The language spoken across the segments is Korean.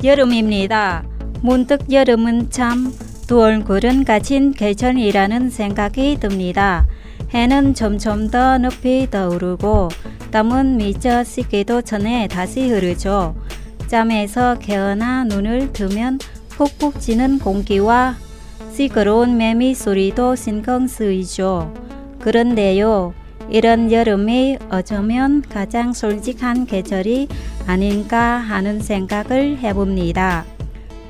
여름입니다. 문득 여름은 참 두 얼굴은 가진 계절이라는 생각이 듭니다. 해는 점점 더 높이 떠오르고 땀은 미쳐 씻기도 전에 다시 흐르죠. 잠에서 깨어나 눈을 뜨면 푹푹 찌는 공기와 시끄러운 매미 소리도 신경 쓰이죠. 그런데요, 이런 여름이 어쩌면 가장 솔직한 계절이 아닌가 하는 생각을 해봅니다.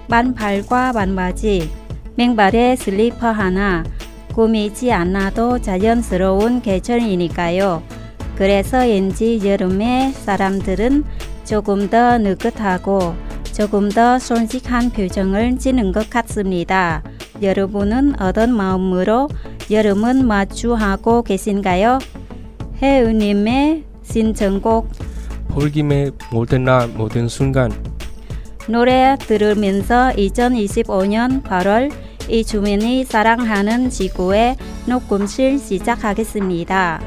반팔과 반바지, 맨발에 슬리퍼 하나, 꾸미지 않아도 자연스러운 계절이니까요. 그래서인지 여름에 사람들은 조금 더 느긋하고 조금 더 솔직한 표정을 지는 것 같습니다. 여러분은 어떤 마음으로 여름은 마주하고 계신가요? 혜은님의 신청곡 폴김의 모든 날 모든 순간. 노래 들으면서 2025년 8월 이주민이 사랑하는 지구의 녹음실 시작하겠습니다.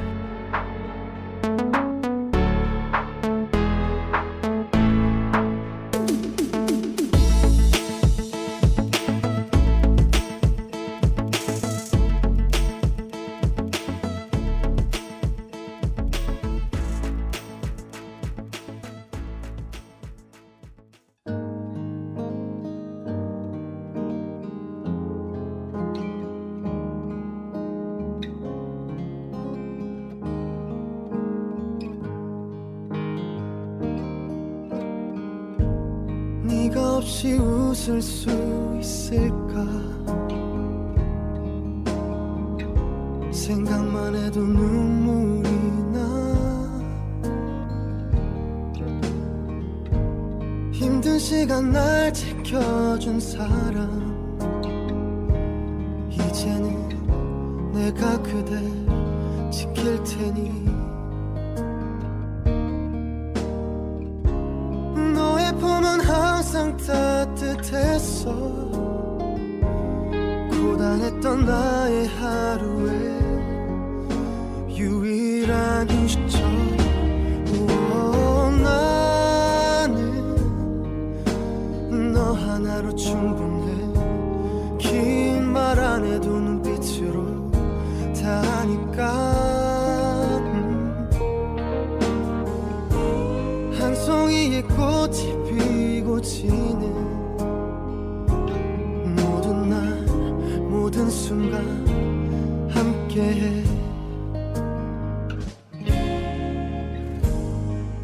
네가 없이 웃을 수 있을까? 생각만 해도 눈물이 나. 힘든 시간 날 지켜준 사람, 이제는 내가 그댈 지킬 테니. 너의 품은 항상 따뜻했어. 고단했던 나의 하루에 유일한 휴식처. 나는 너 하나로 충분해. 긴 말 안 해도 눈빛으로 다 아니까. 한 송이의 꽃이 피고 지는 모든 날 모든 순간 함께해.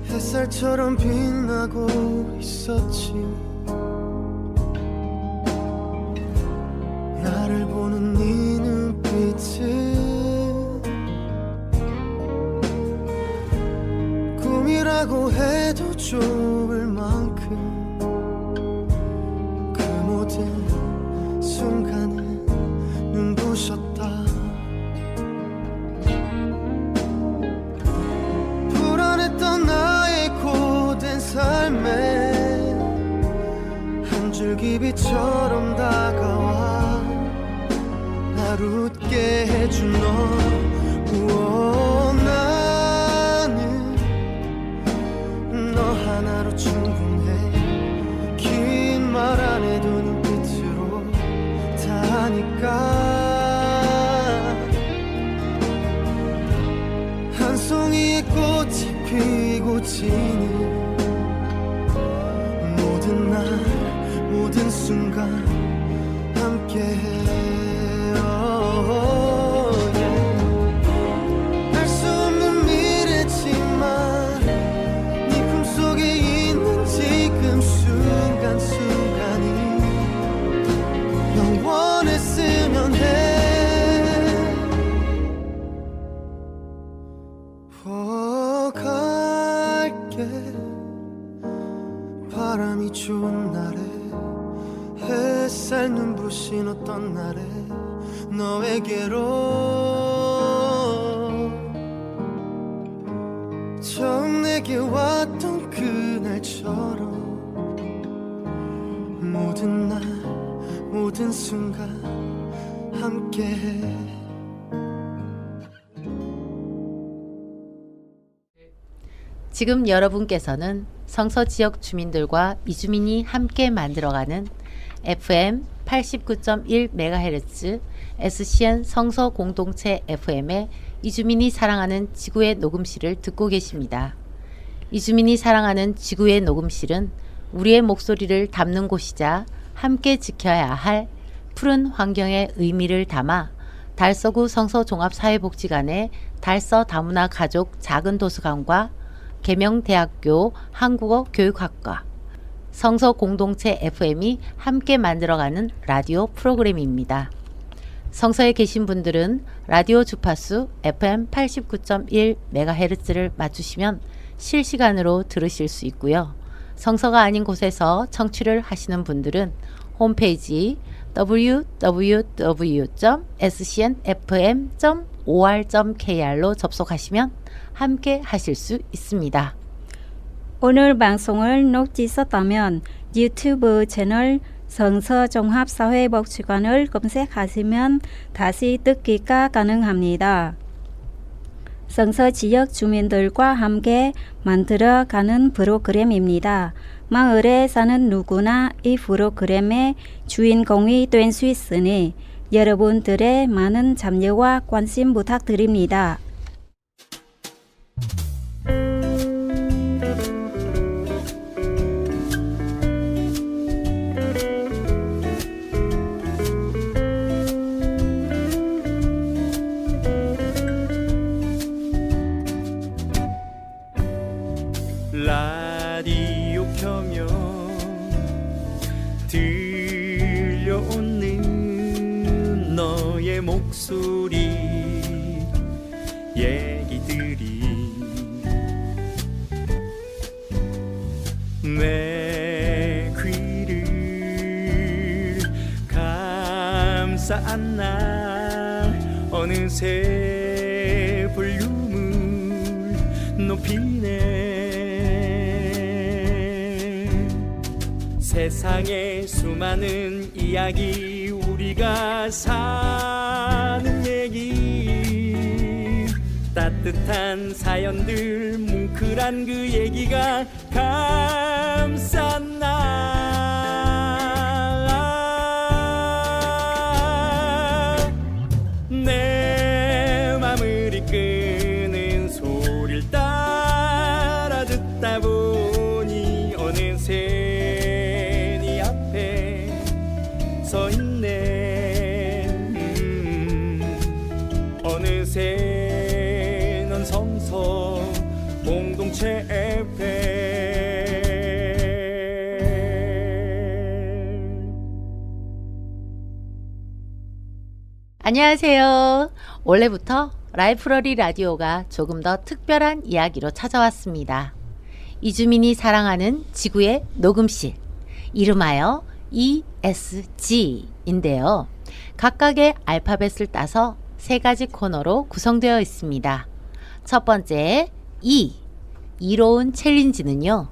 햇살처럼 빛나고 있었지. 나를 보는 네 눈빛은 꿈이라고 해도 좋을 만큼 그 모든 순간은 눈부셨다. 불안했던 나의 고된 삶에 한 줄기 빛처럼 다가와 날 웃게 해준 너. 나는 너 하나로 충분해. 긴 말 안 해도 눈빛으로 다 아니까. 한 송이의 꽃이 피고 지는 모든 날 모든 순간 함께해. 알 수 없는 미래지만 네 품속에 있는 지금 순간순간이 영원했으면 해. 갈게. 바람이 좋은 날에 햇살 눈부신 어떤 날에 너에게로 처음 내게 왔던 그날처럼 모든 날 모든 순간 함께해. 지금 여러분께서는 성서 지역 주민들과 이주민이 함께 만들어가는 FM 89.1MHz SCN 성서 공동체 FM의 이주민이 사랑하는 지구의 녹음실을 듣고 계십니다. 이주민이 사랑하는 지구의 녹음실은 우리의 목소리를 담는 곳이자 함께 지켜야 할 푸른 환경의 의미를 담아 달서구 성서종합사회복지관의 달서 다문화 가족 작은 도서관과 계명대학교 한국어 교육학과 성서 공동체 FM이 함께 만들어가는 라디오 프로그램입니다. 성서에 계신 분들은 라디오 주파수 FM 89.1MHz를 맞추시면 실시간으로 들으실 수 있고요. 성서가 아닌 곳에서 청취를 하시는 분들은 홈페이지 www.scnfm.or.kr로 접속하시면 함께 하실 수 있습니다. 오늘 방송을 놓치셨다면 유튜브 채널 성서종합사회복지관을 검색하시면 다시 듣기가 가능합니다. 성서 지역 주민들과 함께 만들어가는 프로그램입니다. 마을에 사는 누구나 이 프로그램의 주인공이 될 수 있으니 여러분들의 많은 참여와 관심 부탁드립니다. 라디오 켜면 들려오는 너의 목소리 얘기들이 내 귀를 감싸 안나 어느새 볼륨을 높이네. 세상의 수많은 이야기 우리가 사는 얘기 따뜻한 사연들 뭉클한 그 얘기가 감쌌나 내 맘을 이끄는 소리를 따라 듣다 보니 어느새 서 있네. 어느새 넌 성서 공동체 FM. 안녕하세요. 올해부터 라이프러리 라디오가 조금 더 특별한 이야기로 찾아왔습니다. 이주민이 사랑하는 지구의 녹음실, 이름하여 ESG인데요. 각각의 알파벳을 따서 세 가지 코너로 구성되어 있습니다. 첫 번째, 이로운 챌린지는요.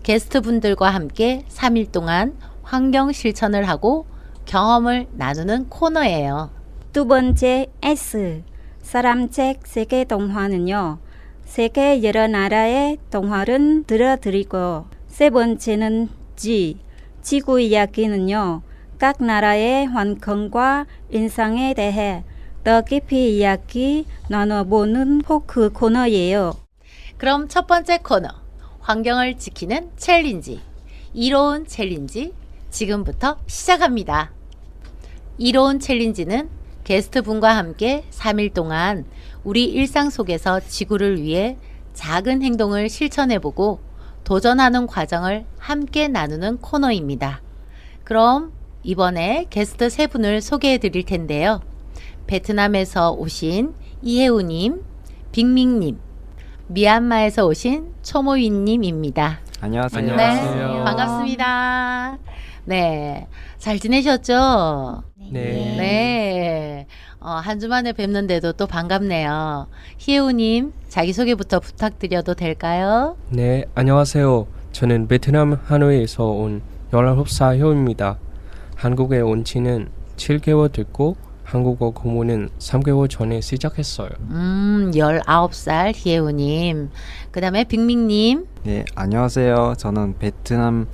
게스트분들과 함께 3일 동안 환경 실천을 하고 경험을 나누는 코너예요. 두 번째 S, 사람책 세계 동화는요. 세계 여러 나라의 동화를 들어드리고 세 번째는 G, 지구 이야기는요. 각 나라의 환경과 인상에 대해 더 깊이 이야기 나눠보는 토크 코너예요. 그럼 첫 번째 코너, 환경을 지키는 챌린지, 이로운 챌린지 지금부터 시작합니다. 이로운 챌린지는 게스트분과 함께 3일 동안 우리 일상 속에서 지구를 위해 작은 행동을 실천해보고 도전하는 과정을 함께 나누는 코너입니다. 그럼 이번에 게스트 세 분을 소개해 드릴 텐데요. 베트남에서 오신 이혜우님, 빅밍님, 미얀마에서 오신 초모윈님입니다. 안녕하세요. 네, 반갑습니다. 네, 잘 지내셨죠? 네. 네. 한 주 만에 뵙는데도 또 반갑네요. 희애우님, 자기소개부터 부탁드려도 될까요? 네, 안녕하세요. 저는 베트남 하노이에서 온 19살 효입니다. 한국에 온 지는 7개월 됐고 한국어 공부는 3개월 전에 시작했어요. 19살 희애우님. 그 다음에 빅밍님. 네, 안녕하세요. 저는 베트남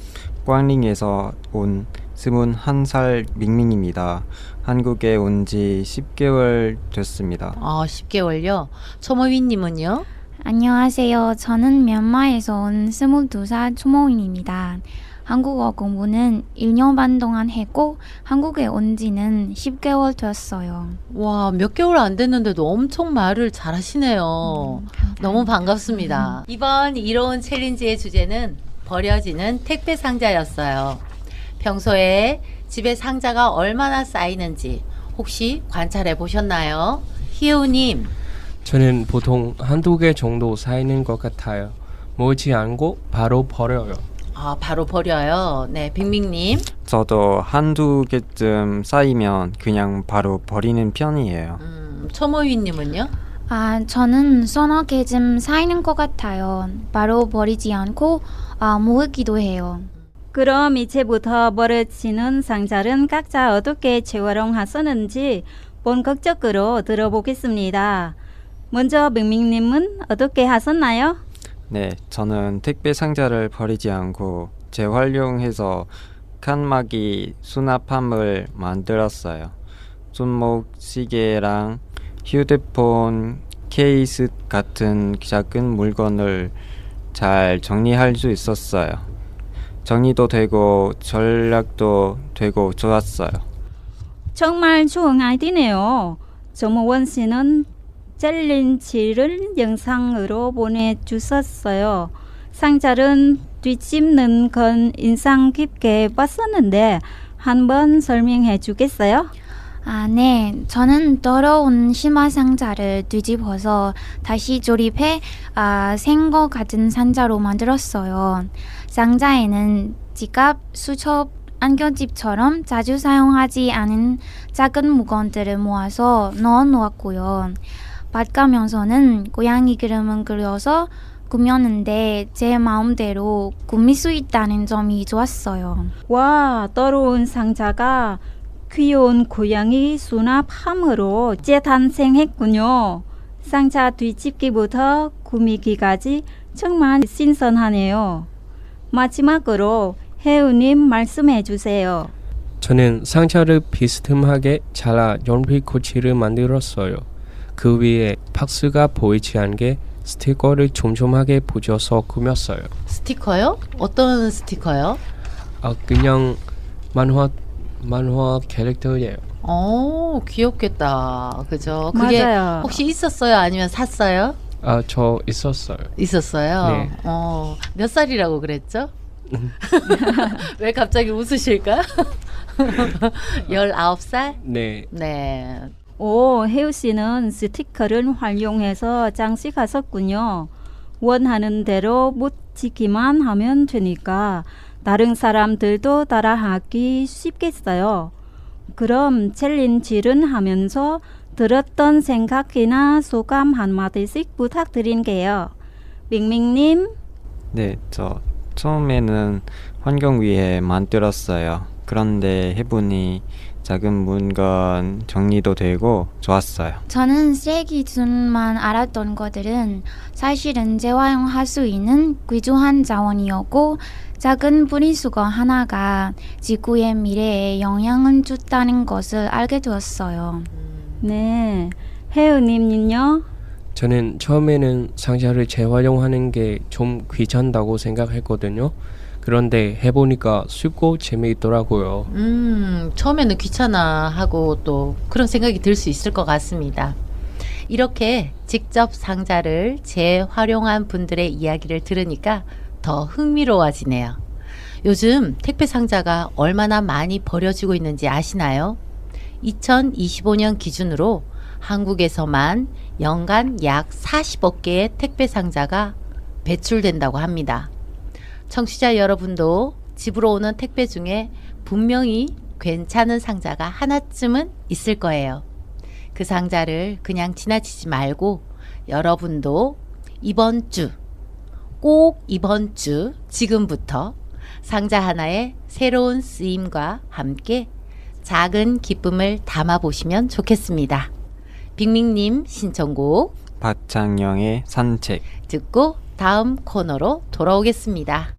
quang-ring에서 온 21살 밍밍입니다. 한국에 온 지 10개월 됐습니다. 10개월요. 초모위님은요? 안녕하세요. 저는 미얀마에서 온 22살 초모인입니다. 한국어 공부는 1년 반 동안 했고 한국에 온 지는 10개월 되었어요. 와, 몇 개월 안 됐는데도 엄청 말을 잘하시네요. 너무 반갑습니다. 이번 이로운 챌린지의 주제는 버려지는 택배 상자였어요. 평소에 집에 상자가 얼마나 쌓이는지 혹시 관찰해 보셨나요? 희우님. 저는 보통 한두 개 정도 쌓이는 것 같아요. 모으지 않고 바로 버려요. 바로 버려요. 네, 빅밍님. 저도 한두 개쯤 쌓이면 그냥 바로 버리는 편이에요. 초모위님은요? 저는 서너 개쯤 쌓이는 것 같아요. 바로 버리지 않고 모으기도 해요. 그럼 이제부터 버려지는 상자는 각자 어떻게 재활용하셨는지 본격적으로 들어보겠습니다. 먼저 밍밍님은 어떻게 하셨나요? 네, 저는 택배 상자를 버리지 않고 재활용해서 칸막이 수납함을 만들었어요. 손목 시계랑 휴대폰 케이스 같은 작은 물건을 잘 정리할 수 있었어요. 정리도 되고 전략도 되고 좋았어요. 정말 좋은 아이디네요. 정모원 씨는 챌린지를 영상으로 보내주셨어요. 상자를 뒤집는 건 인상 깊게 봤었는데 한번 설명해 주겠어요? 네. 저는 더러운 심화 상자를 뒤집어서 다시 조립해 생거 같은 상자로 만들었어요. 상자에는 지갑, 수첩, 안경집처럼 자주 사용하지 않은 작은 물건들을 모아서 넣어 놓았고요. 밭가면서는 고양이 그림을 그려서 꾸몄는데 제 마음대로 꾸밀 수 있다는 점이 좋았어요. 와, 더러운 상자가 귀여운 고양이 수납함으로 재탄생했군요. 상자 뒤집기부터 꾸미기까지 정말 신선하네요. 마지막으로 혜우님 말씀해 주세요. 저는 상자를 비스듬하게 잘라 연필 코치를 만들었어요. 그 위에 박스가 보이지 않게 스티커를 촘촘하게 붙여서 꾸몄어요. 스티커요? 어떤 스티커요? 그냥 만화 캐릭터예요. 귀엽겠다. 그죠? 그게 맞아요. 혹시 있었어요? 아니면 샀어요? 저 있었어요. 있었어요? 네. 몇 살이라고 그랬죠? 왜 갑자기 웃으실까? 19살? 네. 네. 오, 혜우 씨는 스티커를 활용해서 장식하셨군요. 원하는 대로 붙이기만 하면 되니까 다른 사람들도 따라하기 쉽겠어요. 그럼 챌린지를 하면서 들었던 생각이나 소감 한마디씩 부탁드릴게요. 밍밍님. 네, 저 처음에는 환경 위해 만들었어요. 그런데 해보니 작은 물건 정리도 되고 좋았어요. 저는 쓰레기 기준만 알았던 것들은 사실은 재활용할 수 있는 귀중한 자원이었고 작은 분리수거 하나가 지구의 미래에 영향을 줬다는 것을 알게 되었어요. 네. 혜우님은요? 저는 처음에는 상자를 재활용하는 게 좀 귀찮다고 생각했거든요. 그런데 해보니까 쉽고 재미있더라고요. 처음에는 귀찮아 하고 또 그런 생각이 들 수 있을 것 같습니다. 이렇게 직접 상자를 재활용한 분들의 이야기를 들으니까 더 흥미로워지네요. 요즘 택배 상자가 얼마나 많이 버려지고 있는지 아시나요? 2025년 기준으로 한국에서만 연간 약 40억 개의 택배 상자가 배출된다고 합니다. 청취자 여러분도 집으로 오는 택배 중에 분명히 괜찮은 상자가 하나쯤은 있을 거예요. 그 상자를 그냥 지나치지 말고 여러분도 꼭 이번 주 지금부터 상자 하나의 새로운 쓰임과 함께 작은 기쁨을 담아보시면 좋겠습니다. 빅밍님 신청곡 박창영의 산책. 듣고 다음 코너로 돌아오겠습니다.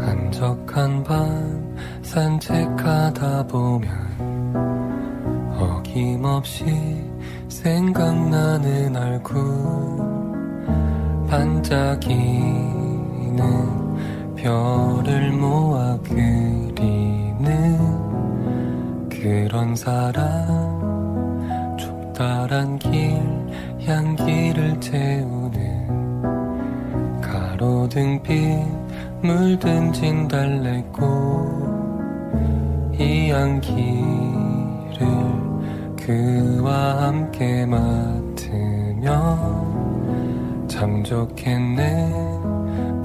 한적한 밤 산책하다 보면 어김없이 생각나는 얼굴 반짝이는 별을 모아 그리는 그런 사람 좁다란 길 향기를 채우는 가로등빛 물든 진달래꽃 이 향기를 그와 함께 맡으면 참 좋겠네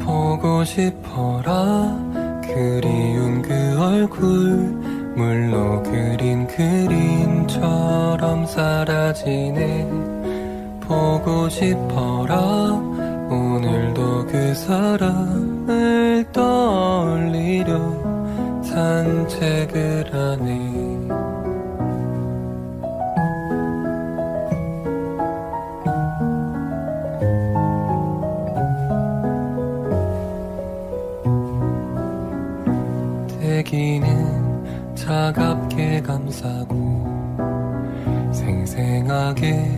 보고 싶어라 그리운 그 얼굴 물로 그린 그림처럼 사라지네 보고 싶어라 오늘도 그 사람을 떠올리려 산책을 하네 대기는 차갑게 감싸고 생생하게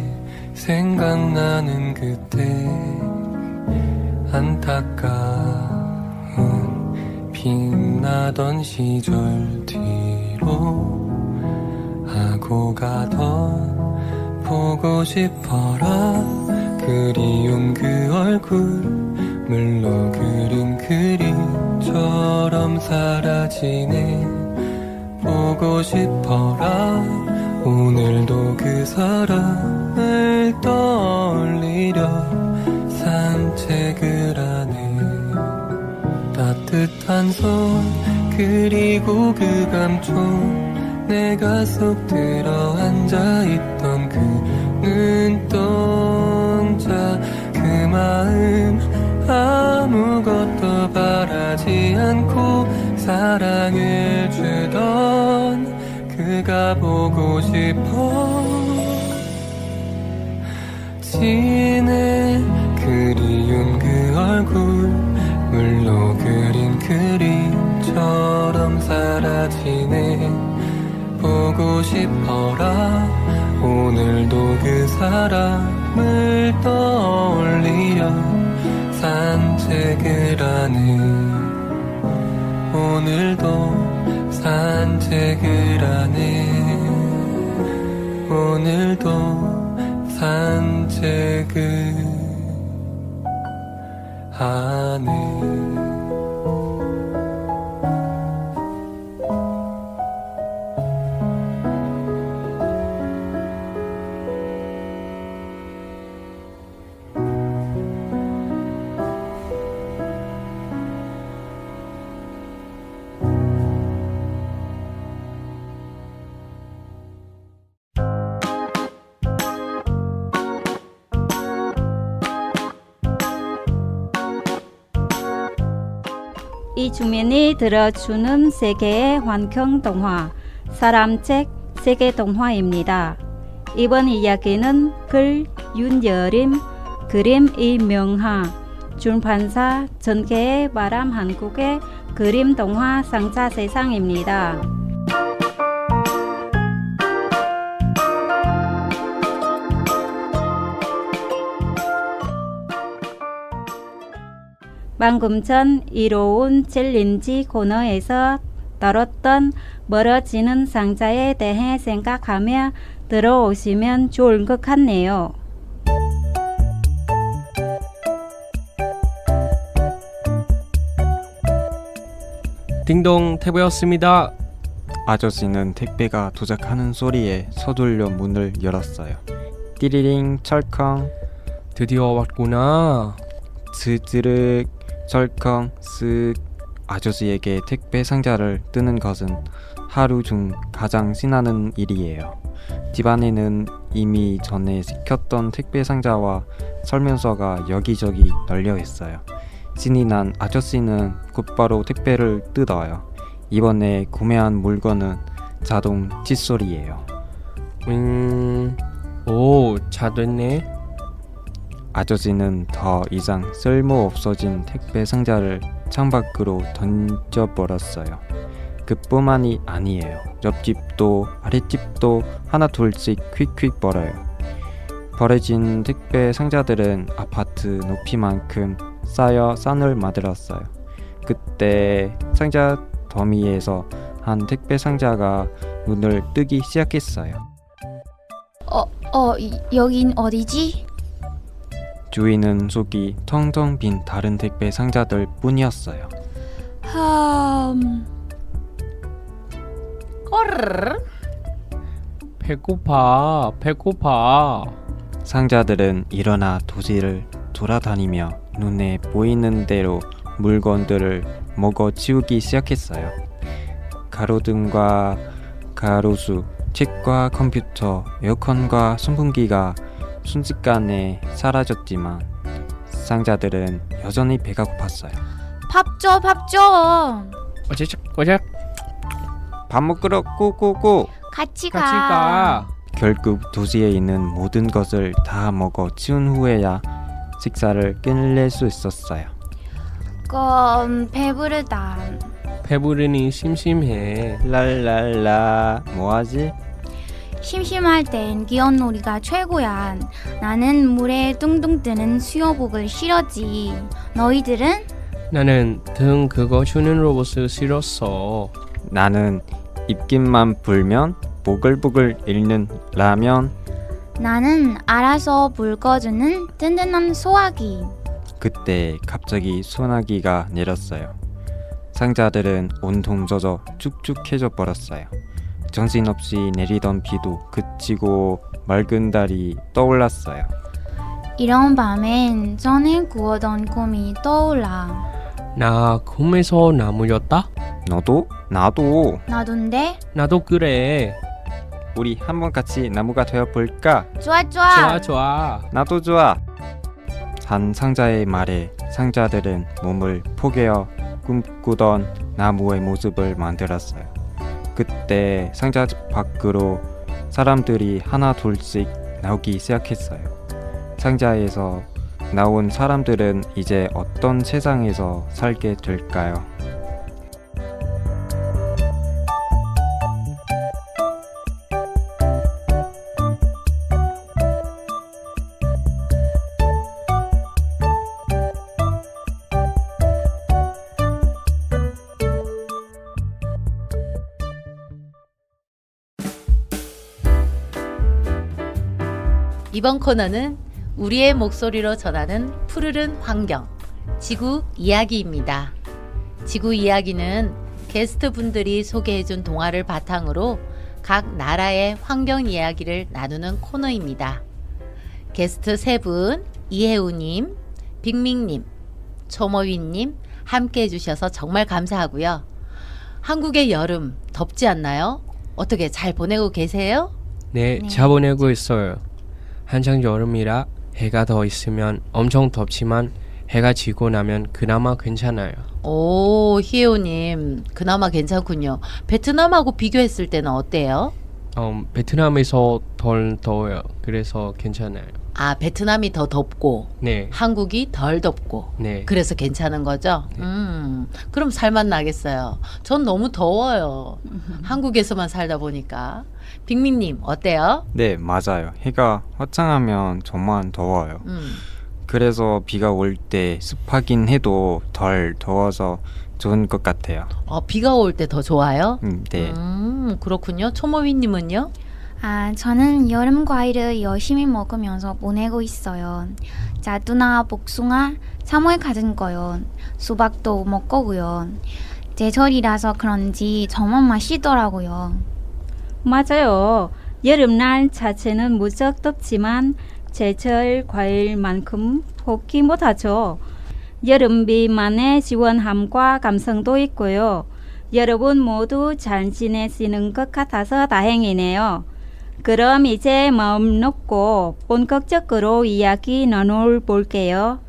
생각나는 그때 안타까운 빛나던 시절 뒤로 하고 가던 보고 싶어라 그리운 그 얼굴 물로 그린 그림처럼 사라지네 보고 싶어라 오늘도 그 사람을 떠올리려 산책을 하네 따뜻한 손 그리고 그 감촉 내가 속 들어 앉아있던 그 눈동자 그 마음 아무것도 바라지 않고 사랑을 주던 그가 보고 싶어 지네 그리운 그 얼굴 물로 그린 그림처럼 사라지네 보고 싶어라 오늘도 그 사람을 떠올리려 산책을 하네 오늘도 산책을 하네 오늘도 산책을 하네 이 주민이 들어주는 세계의 환경 동화 사람책 세계 동화입니다. 이번 이야기는 글 윤여림, 그림 이명하, 출판사 전개의 바람 한국의 그림 동화 상자 세상입니다. 방금 전 이로운 챌린지 코너에서 다뤘던 멀어지는 상자에 대해 생각하며 들어오시면 좋을 것 같네요. 딩동 택배였습니다. 아저씨는 택배가 도착하는 소리에 서둘러 문을 열었어요. 띠리링 철컹 드디어 왔구나. 스르륵 철컹 쓱 아저씨에게 택배 상자를 뜨는 것은 하루 중 가장 신나는 일이에요. 집안에는 이미 전에 시켰던 택배 상자와 설명서가 여기저기 널려 있어요. 신이 난 아저씨는 곧바로 택배를 뜯어요. 이번에 구매한 물건은 자동 칫솔이에요. 오, 잘 됐네. 아저씨는 더 이상 쓸모 없어진 택배 상자를 창밖으로 던져버렸어요. 그뿐만이 아니에요. 옆집도 아랫집도 하나 둘씩 퀵퀵 벌어요. 버려진 택배 상자들은 아파트 높이만큼 쌓여 산을 만들었어요. 그때 상자 더미에서 한 택배 상자가 눈을 뜨기 시작했어요. 여긴 어디지? 주인은 속이 텅텅 빈 다른 택배 상자들 뿐이었어요. 꼬르르. 배고파. 상자들은 일어나 도시를 돌아다니며 눈에 보이는 대로 물건들을 먹어 치우기 시작했어요. 가로등과 가로수, 책과 컴퓨터, 에어컨과 선풍기가 순식간에 사라졌지만 상자들은 여전히 배가 고팠어요. 밥 줘. 어작. 밥 먹으러 고고고! 같이 같이 가. 결국 도시에 있는 모든 것을 다 먹어 치운 후에야 식사를 끝낼 수 있었어요. 배부르다. 배부르니 심심해. 랄랄라 뭐하지? 심심할 땐 귀여운 놀이가 최고야. 나는 물에 둥둥 뜨는 수영복을 싫어지. 너희들은? 나는 등 그거 주는 로봇을 싫었어. 나는 입김만 불면 보글보글 읽는 라면. 나는 알아서 물 꺼주는 든든한 소화기. 그때 갑자기 소나기가 내렸어요. 상자들은 온통 젖어 축축해져 버렸어요. 정신없이 내리던 비도 그치고 맑은 달이 떠올랐어요. 이런 밤엔 전에 꾸었던 꿈이 떠올라. 나 꿈에서 나무였다? 너도? 나도. 나도인데? 나도 그래. 우리 한번 같이 나무가 되어 볼까? 좋아. 나도 좋아. 한 상자의 말에 상자들은 몸을 포개어 꿈꾸던 나무의 모습을 만들었어요. 그때 상자 밖으로 사람들이 하나 둘씩 나오기 시작했어요. 상자에서 나온 사람들은 이제 어떤 세상에서 살게 될까요? 이번 코너는 우리의 목소리로 전하는 푸르른 환경, 지구 이야기입니다. 지구 이야기는 게스트분들이 소개해준 동화를 바탕으로 각 나라의 환경 이야기를 나누는 코너입니다. 게스트 세 분, 이혜우님, 빅밍님, 초모위님 함께 해주셔서 정말 감사하고요. 한국의 여름 덥지 않나요? 어떻게 잘 보내고 계세요? 네, 네. 잘 보내고 있어요. 한창 여름이라 해가 더 있으면 엄청 덥지만 해가 지고 나면 그나마 괜찮아요. 오, 희애우님 그나마 괜찮군요. 베트남하고 비교했을 때는 어때요? 베트남에서 덜 더워요. 그래서 괜찮아요. 아, 베트남이 더 덥고 네, 한국이 덜 덥고 네. 그래서 괜찮은 거죠? 네. 그럼 살맛 나겠어요. 전 너무 더워요. 한국에서만 살다 보니까. 빅민님 어때요? 네, 맞아요. 해가 화창하면 정말 더워요. 그래서 비가 올 때 습하긴 해도 덜 더워서 좋은 것 같아요. 비가 올 때 더 좋아요? 네. 그렇군요. 초모위님은요? 저는 여름 과일을 열심히 먹으면서 보내고 있어요. 자두나 복숭아, 사모에 가진 거요. 수박도 먹고요. 제철이라서 그런지 정말 맛있더라고요. 맞아요. 여름날 자체는 무척 덥지만 제철 과일만큼 포기 못하죠. 여름비만의 시원함과 감성도 있고요. 여러분 모두 잘 지내시는 것 같아서 다행이네요. 그럼 이제 마음 놓고 본격적으로 이야기 나눠볼게요.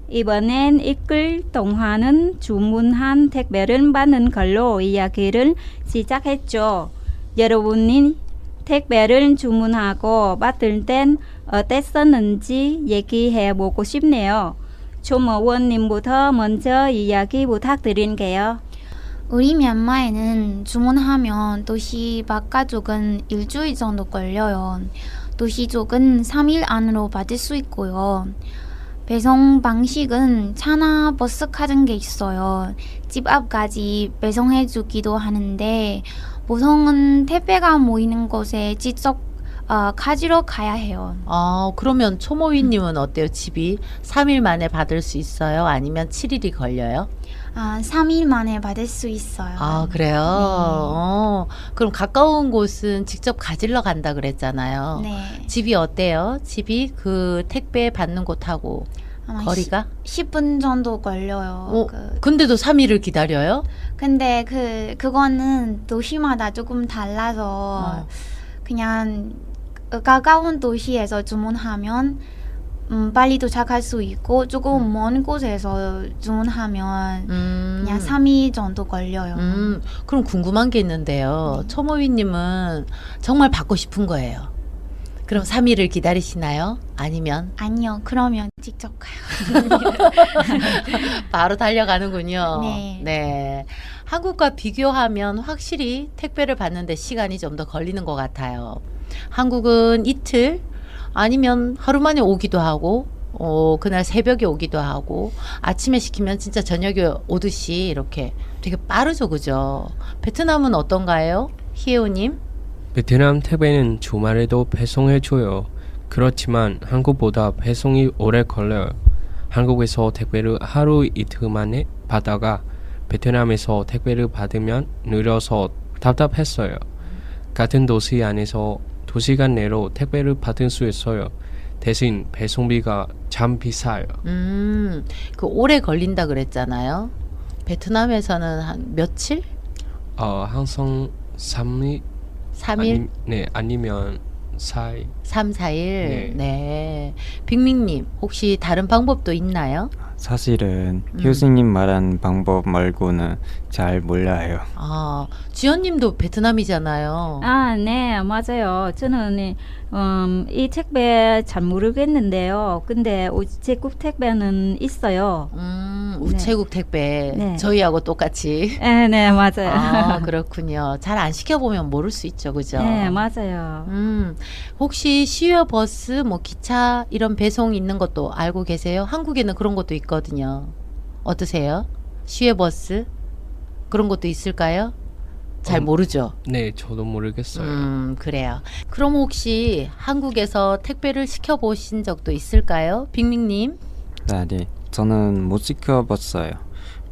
이번엔 이끌 동화는 주문한 택배를 받는 걸로 이야기를 시작했죠. 여러분이 택배를 주문하고 받을 땐 어땠었는지 얘기해보고 싶네요. 조모원님부터 먼저 이야기 부탁드릴게요. 우리 미얀마에는 주문하면 도시 바깥쪽은 일주일 정도 걸려요. 도시 쪽은 3일 안으로 받을 수 있고요. 배송 방식은 차나 버스 같은 게 있어요. 집 앞까지 배송해 주기도 하는데 보통은 택배가 모이는 곳에 직접 가지러 가야 해요. 그러면 초모위님은 어때요? 집이 3일 만에 받을 수 있어요? 아니면 7일이 걸려요? 3일 만에 받을 수 있어요. 아, 그래요? 그럼 가까운 곳은 직접 가지러 간다 그랬잖아요. 네. 집이 어때요? 집이 그 택배 받는 곳하고 아마 거리가? 10분 정도 걸려요. 근데도 3일을 기다려요? 근데 그거는 도시마다 조금 달라서 그냥 가까운 도시에서 주문하면 빨리 도착할 수 있고 조금 먼 곳에서 주문하면 그냥 3일 정도 걸려요. 그럼 궁금한 게 있는데요. 초모위님은 정말 받고 싶은 거예요. 그럼 3일을 기다리시나요? 아니면? 아니요. 그러면 직접 가요. 바로 달려가는군요. 네. 한국과 비교하면 확실히 택배를 받는데 시간이 좀 더 걸리는 것 같아요. 한국은 이틀 아니면 하루 만에 오기도 하고 그날 새벽에 오기도 하고 아침에 시키면 진짜 저녁에 오듯이 이렇게 되게 빠르죠, 그죠? 베트남은 어떤가요? 희애우님? 베트남 택배는 주말에도 배송해줘요. 그렇지만 한국보다 배송이 오래 걸려요. 한국에서 택배를 하루 이틀 만에 받다가 베트남에서 택배를 받으면 느려서 답답했어요. 같은 도시 안에서 2시간 내로 택배를 받을 수 있어요. 대신 배송비가 참 비싸요. 그 오래 걸린다 그랬잖아요. 베트남에서는 한 며칠? 항상 3일? 3일? 아니면 4일. 3, 4일? 네. 빅민님, 혹시 다른 방법도 있나요? 사실은 효수님 말한 방법 말고는 잘 몰라요. 지연님도 베트남이잖아요. 네, 맞아요. 저는 이 택배 잘 모르겠는데요. 근데 우체국 택배는 있어요. 우체국 택배. 네. 저희하고 똑같이. 네, 맞아요. 그렇군요. 잘 안 시켜보면 모를 수 있죠, 그죠? 네, 맞아요. 혹시 시외 버스, 기차 이런 배송 있는 것도 알고 계세요? 한국에는 그런 것도 있거든요. 어떠세요? 시외 버스 그런 것도 있을까요? 잘 모르죠. 네, 저도 모르겠어요. 그래요. 그럼 혹시 한국에서 택배를 시켜보신 적도 있을까요? 빅민님? 네. 저는 못 시켜봤어요.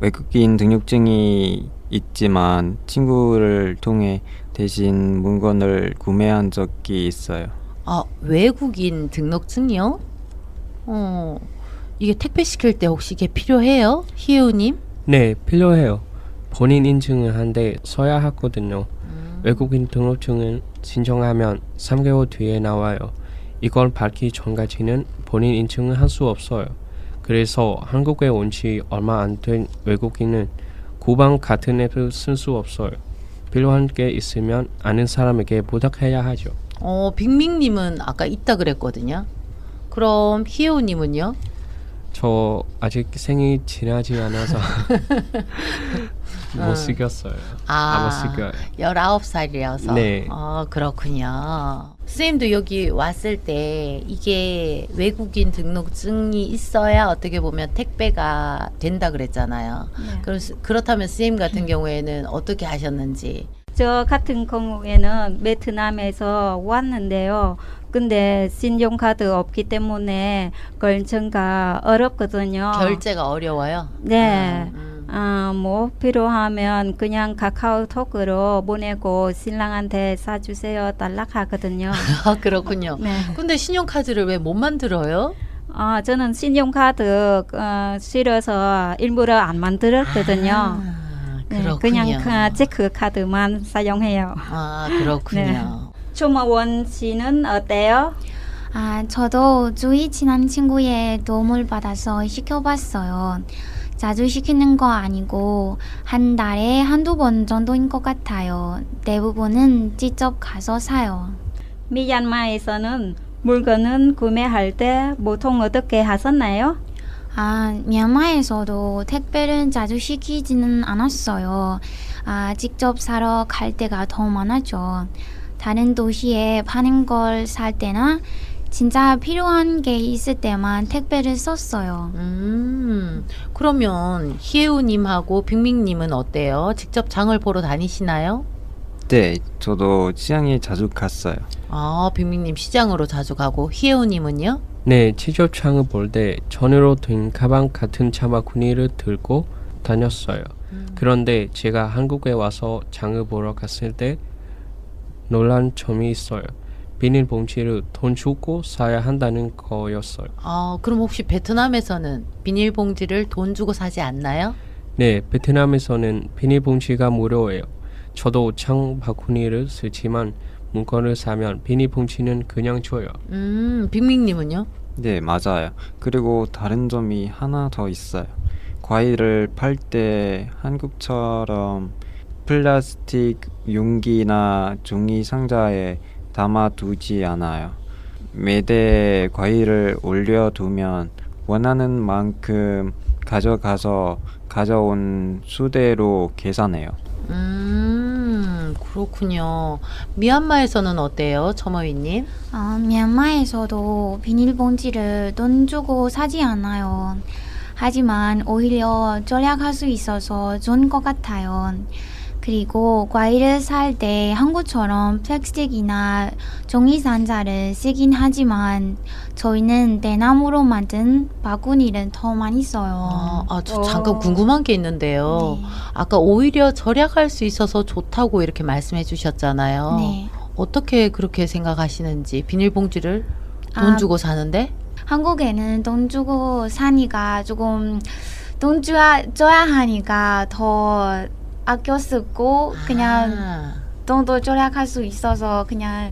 외국인 등록증이 있지만 친구를 통해 대신 물건을 구매한 적이 있어요. 외국인 등록증이요? 이게 택배 시킬 때 혹시 이게 필요해요? 희애우님? 네, 필요해요. 본인 인증을 한데 써야 하거든요. 외국인 등록증은 신청하면 3개월 뒤에 나와요. 이걸 받기 전까지는 본인 인증을 할 수 없어요. 그래서 한국에 온 지 얼마 안 된 외국인은 구방 같은 앱을 쓸 수 없어요. 필요한 게 있으면 아는 사람에게 부탁해야 하죠. 빅민님은 아까 있다 그랬거든요. 그럼 희애우님은요? 저 아직 생이 지나지 않아서 못 시켰어요. 못 시켜요. 19살이라서. 네. 그렇군요. 선생님도 여기 왔을 때 이게 외국인 등록증이 있어야 어떻게 보면 택배가 된다 그랬잖아요. 네. 그렇다면 선생님 같은 경우에는 어떻게 하셨는지. 저 같은 경우에는 베트남에서 왔는데요. 근데 신용카드 없기 때문에 결제가 어렵거든요. 결제가 어려워요? 네. 필요하면 그냥 카카오톡으로 보내고 신랑한테 사주세요 달라 하거든요. 그렇군요. 네. 근데 신용카드를 왜 못 만들어요? 저는 신용카드 싫어서 일부러 안 만들었거든요. 그렇군요. 그냥 체크 카드만 사용해요. 그렇군요. 네. 조모원 씨는 어때요? 저도 주위 친한 친구의 도움을 받아서 시켜봤어요. 자주 시키는 거 아니고 한 달에 한두 번 정도인 것 같아요. 대부분은 직접 가서 사요. 미얀마에서는 물건은 구매할 때 보통 어떻게 하셨나요? 미얀마에서도 택배를 자주 시키지는 않았어요. 직접 사러 갈 때가 더 많았죠. 다른 도시에 파는 걸 살 때나 진짜 필요한 게 있을 때만 택배를 썼어요. 그러면 희애우님하고 빅밍님은 어때요? 직접 장을 보러 다니시나요? 네, 저도 시장에 자주 갔어요. 빅밍님 시장으로 자주 가고 희애우님은요? 네, 직접 장을 볼 때 전으로 된 가방 같은 차바구니를 들고 다녔어요. 그런데 제가 한국에 와서 장을 보러 갔을 때 놀란 점이 있어요. 비닐봉지를 돈 주고 사야 한다는 거였어요. 그럼 혹시 베트남에서는 비닐봉지를 돈 주고 사지 않나요? 네, 베트남에서는 비닐봉지가 무료예요. 저도 장바구니를 쓰지만 물건을 사면 비닐봉지는 그냥 줘요. 빅밍님은요? 네, 맞아요. 그리고 다른 점이 하나 더 있어요. 과일을 팔 때 한국처럼 플라스틱 용기나 종이 상자에 담아두지 않아요. 매대에 과일을 올려두면 원하는 만큼 가져가서 가져온 수대로 계산해요. 그렇군요. 미얀마에서는 어때요, 처머위님? 미얀마에서도 비닐봉지를 돈 주고 사지 않아요. 하지만 오히려 절약할 수 있어서 좋은 것 같아요. 그리고 과일을 살 때 한국처럼 플라스틱이나 종이 상자를 쓰긴 하지만 저희는 대나무로 만든 바구니를 더 많이 써요. 저 잠깐 궁금한 게 있는데요. 네. 아까 오히려 절약할 수 있어서 좋다고 이렇게 말씀해 주셨잖아요. 네. 어떻게 그렇게 생각하시는지, 비닐봉지를 돈 주고 사는데? 한국에는 돈 주고 사니까 조금 돈 줘야 하니까 더 아껴 쓰고 그냥 돈도 절약할 수 있어서 그냥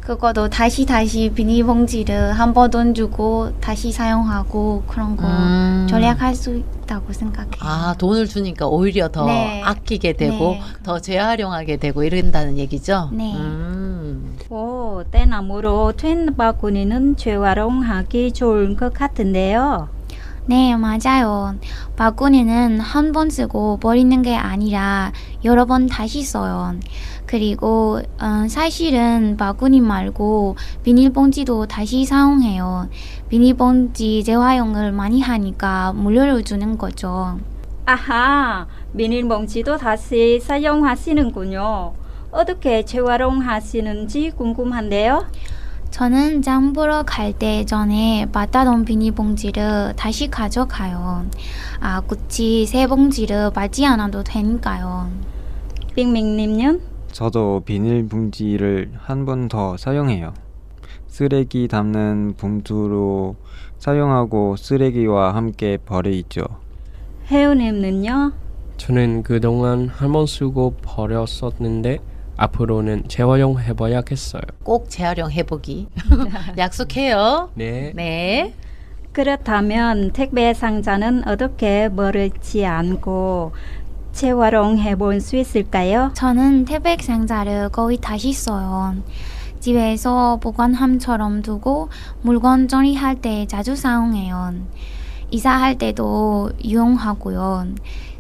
그것도 다시 비닐봉지를 한 번 돈 주고 다시 사용하고 그런 거 절약할 수 있다고 생각해요. 돈을 주니까 오히려 더 네. 아끼게 되고 네. 더 재활용하게 되고 이런다는 얘기죠? 네. 대나무로 된 바구니는 재활용하기 좋은 것 같은데요. 네, 맞아요. 바구니는 한 번 쓰고 버리는 게 아니라 여러 번 다시 써요. 그리고 사실은 바구니 말고 비닐봉지도 다시 사용해요. 비닐봉지 재활용을 많이 하니까 무료로 주는 거죠. 아하, 비닐봉지도 다시 사용하시는군요. 어떻게 재활용하시는지 궁금한데요. 저는 장 보러 갈 때 전에 받아던 비닐봉지를 다시 가져가요. 굳이 새 봉지를 받지 않아도 되니까요. 빅밍님은? 저도 비닐봉지를 한 번 더 사용해요. 쓰레기 담는 봉투로 사용하고 쓰레기와 함께 버리죠. 혜우님은요? 저는 그동안 한 번 쓰고 버렸었는데 앞으로는 재활용해봐야겠어요. 꼭 재활용 해보기. 약속해요. 네. 네. 그렇다면 택배 상자는 어떻게 버리지 않고 재활용해 볼 수 있을까요? 저는 태백 상자를 거의 다시 써요. 집에서 보관함처럼 두고 물건 정리할 때 자주 사용해요. 이사할 때도 이용하고요.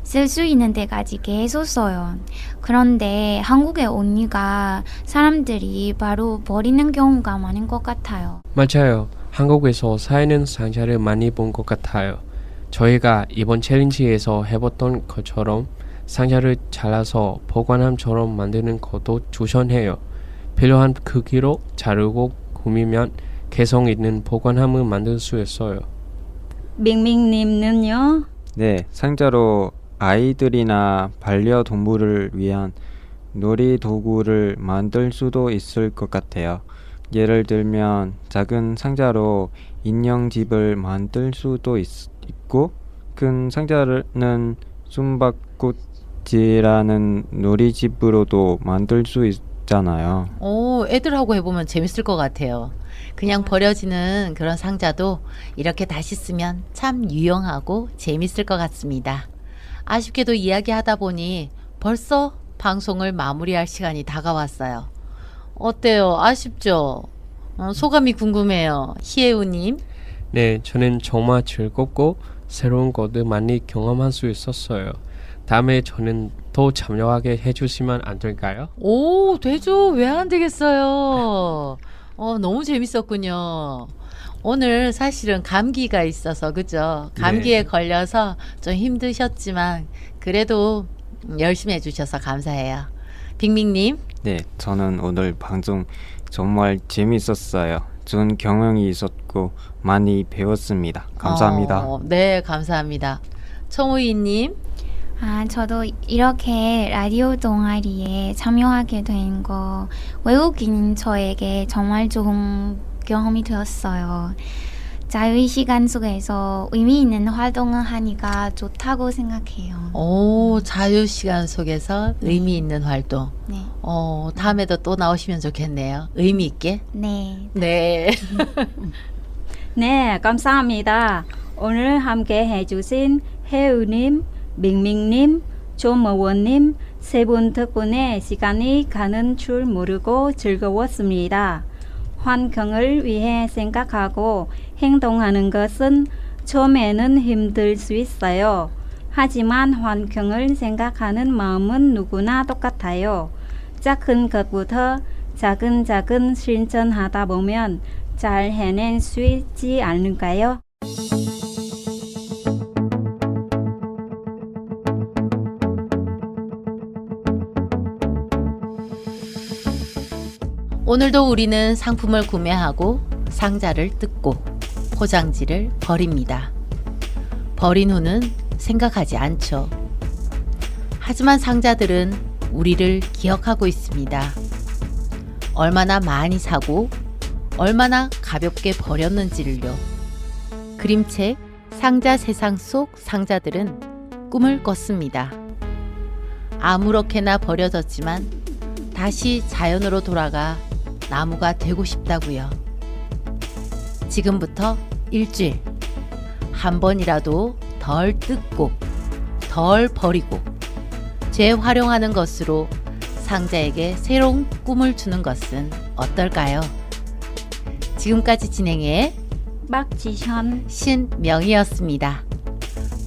쓸 수 있는 데까지 계속 써요. 그런데 한국에 오니까 사람들이 바로 버리는 경우가 많은 것 같아요. 맞아요. 한국에서 쌓이는 상자를 많이 본 것 같아요. 저희가 이번 챌린지에서 해봤던 것처럼 상자를 잘라서 보관함처럼 만드는 것도 추천해요. 필요한 크기로 자르고 꾸미면 개성 있는 보관함을 만들 수 있어요. 밍밍님은요? 네, 상자로 아이들이나 반려동물을 위한 놀이도구를 만들 수도 있을 것 같아요. 예를 들면 작은 상자로 인형집을 만들 수도 있고 큰 상자는 숨바꼭질하는 놀이집으로도 만들 수 있잖아요. 애들하고 해보면 재밌을 것 같아요. 그냥 버려지는 그런 상자도 이렇게 다시 쓰면 참 유용하고 재밌을 것 같습니다. 아쉽게도 이야기하다 보니 벌써 방송을 마무리할 시간이 다가왔어요. 어때요? 아쉽죠? 소감이 궁금해요. 희애우님. 네, 저는 정말 즐겁고 새로운 것들 많이 경험할 수 있었어요. 다음에 저는 더 참여하게 해주시면 안 될까요? 오, 되죠. 왜 안 되겠어요? 너무 재밌었군요. 오늘 사실은 감기가 있어서 그죠? 감기에 네. 걸려서 좀 힘드셨지만 그래도 열심히 해주셔서 감사해요. 빅밍님. 네, 저는 오늘 방송 정말 재밌었어요. 좋은 경험이 있었고 많이 배웠습니다. 감사합니다. 네, 감사합니다. 청우이님. 저도 이렇게 라디오 동아리에 참여하게 된 거 외국인 저에게 정말 좋은 경험이 되었어요. 자유 시간 속에서 의미 있는 활동을 하니까 좋다고 생각해요. 오, 자유 시간 속에서 의미 있는 활동. 네. 다음에도 또 나오시면 좋겠네요. 의미 있게. 네. 네. 네, 감사합니다. 오늘 함께 해주신 혜우님, 밍밍님, 조모원님 세 분 덕분에 시간이 가는 줄 모르고 즐거웠습니다. 환경을 위해 생각하고 행동하는 것은 처음에는 힘들 수 있어요. 하지만 환경을 생각하는 마음은 누구나 똑같아요. 작은 것부터 작은 실천하다 보면 잘 해낼 수 있지 않을까요? 오늘도 우리는 상품을 구매하고 상자를 뜯고 포장지를 버립니다. 버린 후는 생각하지 않죠. 하지만 상자들은 우리를 기억하고 있습니다. 얼마나 많이 사고 얼마나 가볍게 버렸는지를요. 그림책 상자 세상 속 상자들은 꿈을 꿨습니다. 아무렇게나 버려졌지만 다시 자연으로 돌아가 나무가 되고 싶다고요. 지금부터 일주일 한 번이라도 덜 뜯고 덜 버리고 재활용하는 것으로 상자에게 새로운 꿈을 주는 것은 어떨까요? 지금까지 진행해 박지현 신명희였습니다.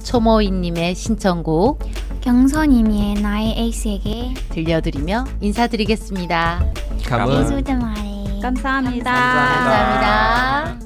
초모이님의 신청곡 경선님의 나의 에이스에게 들려드리며 인사드리겠습니다. 감사합니다. 예술의 말에 감사합니다. 감사합니다.